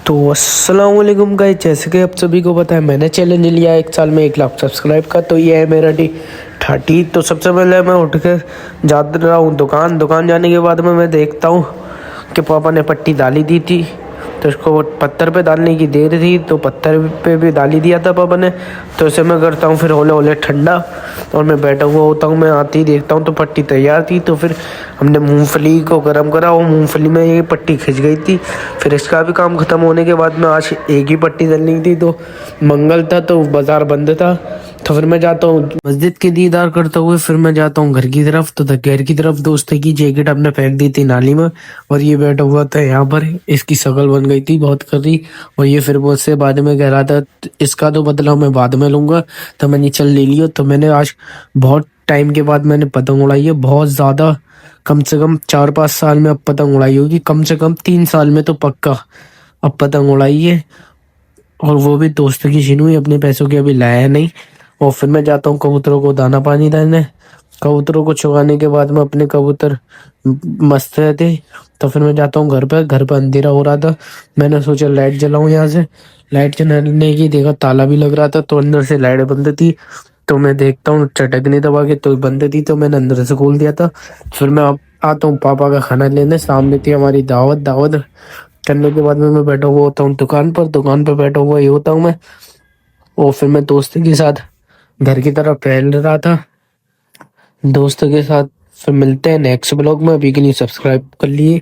तो अस्सलाम वालेकुम गाइस, जैसे कि आप सभी को पता है मैंने चैलेंज लिया 1 साल में 1 लाख सब्सक्राइब का। तो ये है मेरा डे 30। तो सबसे पहले मैं उठ के जा रहा हूँ दुकान जाने के बाद में मैं देखता हूँ कि पापा ने पट्टी डाली दी थी। तो इसको पत्थर पे डालने की देर थी तो पत्थर पे भी डाल ही दिया था पापा ने। तो इसे मैं करता हूँ फिर होले होले ठंडा और मैं बैठा हुआ होता हूँ। मैं आते ही देखता हूँ तो पट्टी तैयार थी। तो फिर हमने मूंगफली को गर्म करा, वो मूंगफली में ये पट्टी खिंच गई थी। फिर इसका भी काम ख़त्म होने के बाद में आज एक ही पट्टी डलनी थी। तो मंगल था तो बाज़ार बंद था। तो फिर मैं जाता हूँ मस्जिद के दीदार करते हुए, फिर मैं जाता हूँ घर की तरफ। तो घर की तरफ दोस्त की जैकेट हमने फेंक दी थी नाली में और ये बैठा हुआ था यहाँ पर। इसकी शक्ल बन गई थी बहुत करी और ये फिर मुझसे बाद में कह रहा था इसका तो बदला मैं बाद में लूंगा। तो मैंने चल ले लियो। तो मैंने आज बहुत टाइम के बाद मैंने पतंग उड़ाई है, बहुत ज़्यादा। कम से कम 4-5 साल में अब पतंग उड़ाई होगी, कम से कम 3 साल में तो पक्का अब पतंग उड़ाई है। और वो भी दोस्त की छीनी हुई, अपने पैसों की अभी लाया नहीं। और फिर मैं जाता हूँ कबूतरों को दाना पानी देने। कबूतरों को चुगाने के बाद में अपने कबूतर मस्त रहते। तो फिर मैं जाता हूँ घर पे अंधेरा हो रहा था। मैंने सोचा लाइट जलाऊं यहाँ से। लाइट जलाने की देखा ताला भी लग रहा था तो अंदर से लाइट बंद थी। तो मैं देखता हूँ चटकने दबा के तो बंद थी, तो मैंने अंदर से खोल दिया था। फिर मैं आता हूँ पापा का खाना लेने। सामने थी हमारी दावत करने के बाद में मैं बैठा हुआ होता हूँ दुकान पर बैठा हुआ ही होता हूँ मैं। और फिर मैं दोस्त के साथ घर की तरफ टहल रहा था दोस्तों के साथ। फिर मिलते हैं नेक्स्ट ब्लॉग में, अभी के लिए सब्सक्राइब कर लिए।